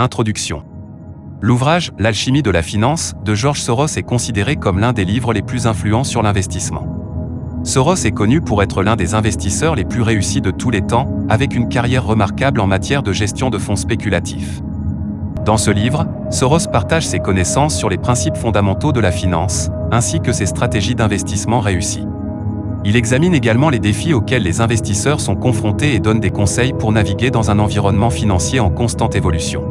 Introduction. L'ouvrage « L'alchimie de la finance » de George Soros est considéré comme l'un des livres les plus influents sur l'investissement. Soros est connu pour être l'un des investisseurs les plus réussis de tous les temps, avec une carrière remarquable en matière de gestion de fonds spéculatifs. Dans ce livre, Soros partage ses connaissances sur les principes fondamentaux de la finance, ainsi que ses stratégies d'investissement réussies. Il examine également les défis auxquels les investisseurs sont confrontés et donne des conseils pour naviguer dans un environnement financier en constante évolution.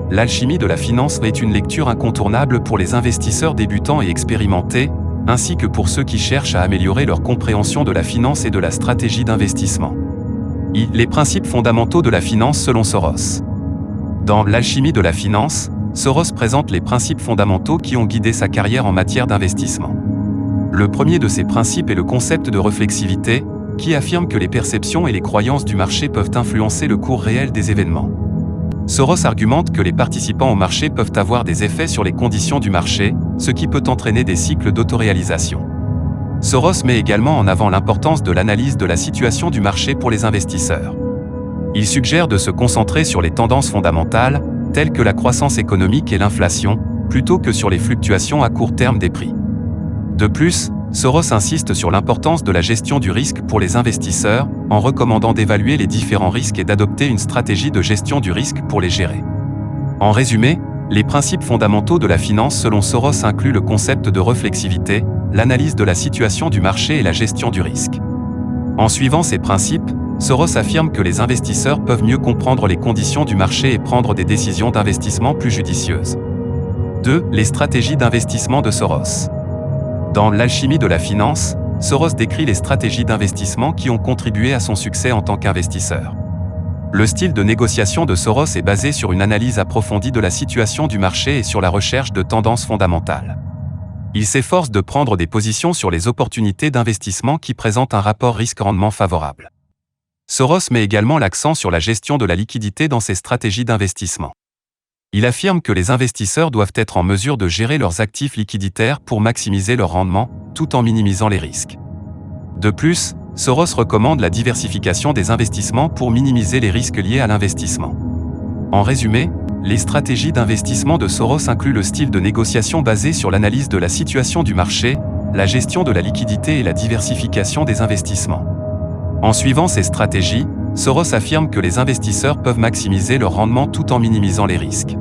L'alchimie de la finance est une lecture incontournable pour les investisseurs débutants et expérimentés, ainsi que pour ceux qui cherchent à améliorer leur compréhension de la finance et de la stratégie d'investissement. Les principes fondamentaux de la finance selon Soros. Dans L'alchimie de la finance, Soros présente les principes fondamentaux qui ont guidé sa carrière en matière d'investissement. Le premier de ces principes est le concept de réflexivité, qui affirme que les perceptions et les croyances du marché peuvent influencer le cours réel des événements. Soros argumente que les participants au marché peuvent avoir des effets sur les conditions du marché, ce qui peut entraîner des cycles d'autoréalisation. Soros met également en avant l'importance de l'analyse de la situation du marché pour les investisseurs. Il suggère de se concentrer sur les tendances fondamentales, telles que la croissance économique et l'inflation, plutôt que sur les fluctuations à court terme des prix. De plus, Soros insiste sur l'importance de la gestion du risque pour les investisseurs, en recommandant d'évaluer les différents risques et d'adopter une stratégie de gestion du risque pour les gérer. En résumé, les principes fondamentaux de la finance selon Soros incluent le concept de réflexivité, l'analyse de la situation du marché et la gestion du risque. En suivant ces principes, Soros affirme que les investisseurs peuvent mieux comprendre les conditions du marché et prendre des décisions d'investissement plus judicieuses. 2. Les stratégies d'investissement de Soros. Dans L'alchimie de la finance, Soros décrit les stratégies d'investissement qui ont contribué à son succès en tant qu'investisseur. Le style de négociation de Soros est basé sur une analyse approfondie de la situation du marché et sur la recherche de tendances fondamentales. Il s'efforce de prendre des positions sur les opportunités d'investissement qui présentent un rapport risque-rendement favorable. Soros met également l'accent sur la gestion de la liquidité dans ses stratégies d'investissement. Il affirme que les investisseurs doivent être en mesure de gérer leurs actifs liquiditaires pour maximiser leur rendement, tout en minimisant les risques. De plus, Soros recommande la diversification des investissements pour minimiser les risques liés à l'investissement. En résumé, les stratégies d'investissement de Soros incluent le style de négociation basé sur l'analyse de la situation du marché, la gestion de la liquidité et la diversification des investissements. En suivant ces stratégies, Soros affirme que les investisseurs peuvent maximiser leur rendement tout en minimisant les risques.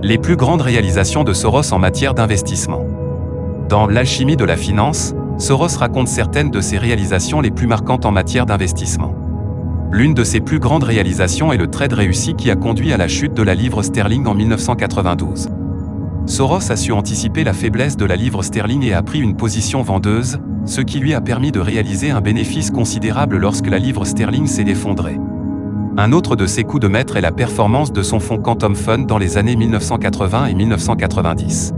Les plus grandes réalisations de Soros en matière d'investissement. Dans L'alchimie de la finance, Soros raconte certaines de ses réalisations les plus marquantes en matière d'investissement. L'une de ses plus grandes réalisations est le trade réussi qui a conduit à la chute de la livre sterling en 1992. Soros a su anticiper la faiblesse de la livre sterling et a pris une position vendeuse, ce qui lui a permis de réaliser un bénéfice considérable lorsque la livre sterling s'est effondrée. Un autre de ses coups de maître est la performance de son fonds Quantum Fund dans les années 1980 et 1990.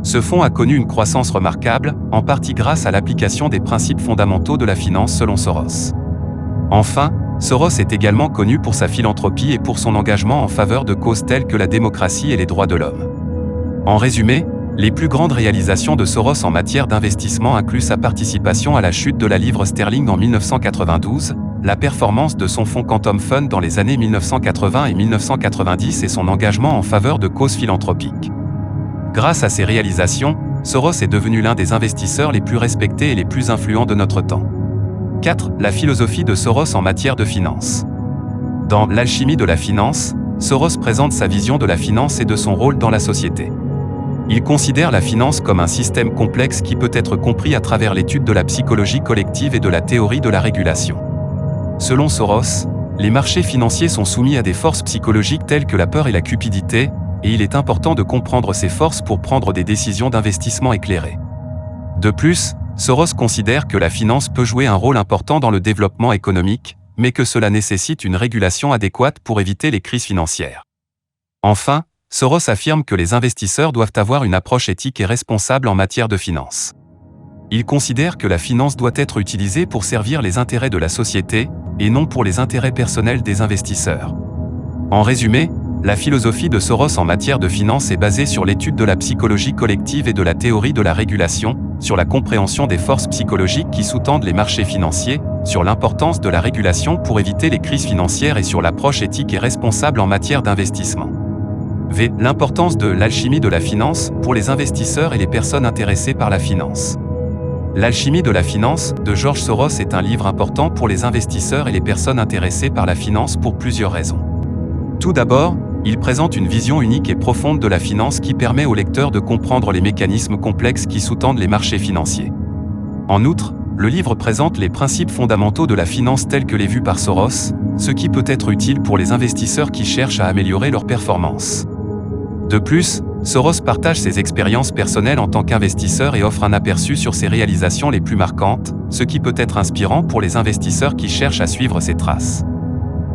Ce fonds a connu une croissance remarquable, en partie grâce à l'application des principes fondamentaux de la finance selon Soros. Enfin, Soros est également connu pour sa philanthropie et pour son engagement en faveur de causes telles que la démocratie et les droits de l'homme. En résumé, les plus grandes réalisations de Soros en matière d'investissement incluent sa participation à la chute de la livre sterling en 1992, la performance de son fonds Quantum Fund dans les années 1980 et 1990 et son engagement en faveur de causes philanthropiques. Grâce à ces réalisations, Soros est devenu l'un des investisseurs les plus respectés et les plus influents de notre temps. 4. La philosophie de Soros en matière de finance. Dans L'alchimie de la finance, Soros présente sa vision de la finance et de son rôle dans la société. Il considère la finance comme un système complexe qui peut être compris à travers l'étude de la psychologie collective et de la théorie de la régulation. Selon Soros, les marchés financiers sont soumis à des forces psychologiques telles que la peur et la cupidité, et il est important de comprendre ces forces pour prendre des décisions d'investissement éclairées. De plus, Soros considère que la finance peut jouer un rôle important dans le développement économique, mais que cela nécessite une régulation adéquate pour éviter les crises financières. Enfin, Soros affirme que les investisseurs doivent avoir une approche éthique et responsable en matière de finance. Il considère que la finance doit être utilisée pour servir les intérêts de la société, et non pour les intérêts personnels des investisseurs. En résumé, La philosophie de Soros en matière de finance est basée sur l'étude de la psychologie collective et de la théorie de la régulation, sur la compréhension des forces psychologiques qui sous-tendent les marchés financiers, sur l'importance de la régulation pour éviter les crises financières et sur l'approche éthique et responsable en matière d'investissement. V. L'importance de l'alchimie de la finance pour les investisseurs et les personnes intéressées par la finance. L'alchimie de la finance de George Soros est un livre important pour les investisseurs et les personnes intéressées par la finance pour plusieurs raisons. Tout d'abord, il présente une vision unique et profonde de la finance qui permet au lecteur de comprendre les mécanismes complexes qui sous-tendent les marchés financiers. En outre, le livre présente les principes fondamentaux de la finance tels que les vus par Soros, ce qui peut être utile pour les investisseurs qui cherchent à améliorer leur performance. De plus, Soros partage ses expériences personnelles en tant qu'investisseur et offre un aperçu sur ses réalisations les plus marquantes, ce qui peut être inspirant pour les investisseurs qui cherchent à suivre ses traces.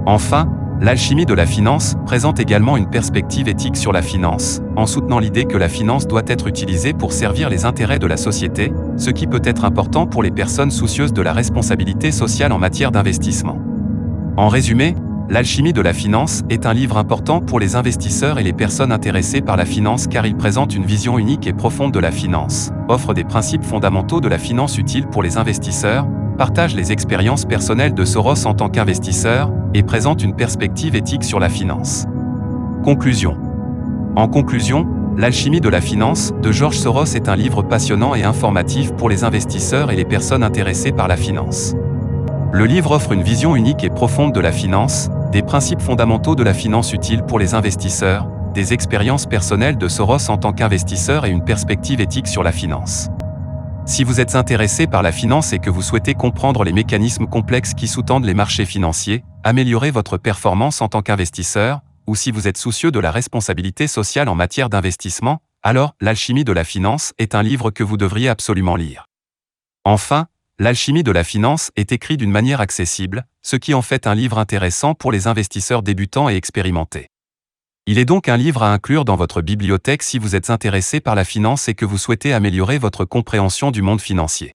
Enfin, l'alchimie de la finance présente également une perspective éthique sur la finance, en soutenant l'idée que la finance doit être utilisée pour servir les intérêts de la société, ce qui peut être important pour les personnes soucieuses de la responsabilité sociale en matière d'investissement. En résumé, l'alchimie de la finance est un livre important pour les investisseurs et les personnes intéressées par la finance car il présente une vision unique et profonde de la finance, offre des principes fondamentaux de la finance utiles pour les investisseurs, partage les expériences personnelles de Soros en tant qu'investisseur, et présente une perspective éthique sur la finance. Conclusion. En conclusion, L'alchimie de la finance de George Soros est un livre passionnant et informatif pour les investisseurs et les personnes intéressées par la finance. Le livre offre une vision unique et profonde de la finance, des principes fondamentaux de la finance utiles pour les investisseurs, des expériences personnelles de Soros en tant qu'investisseur et une perspective éthique sur la finance. Si vous êtes intéressé par la finance et que vous souhaitez comprendre les mécanismes complexes qui sous-tendent les marchés financiers, améliorer votre performance en tant qu'investisseur, ou si vous êtes soucieux de la responsabilité sociale en matière d'investissement, alors L'alchimie de la finance est un livre que vous devriez absolument lire. Enfin, L'alchimie de la finance est écrit d'une manière accessible, ce qui en fait un livre intéressant pour les investisseurs débutants et expérimentés. Il est donc un livre à inclure dans votre bibliothèque si vous êtes intéressé par la finance et que vous souhaitez améliorer votre compréhension du monde financier.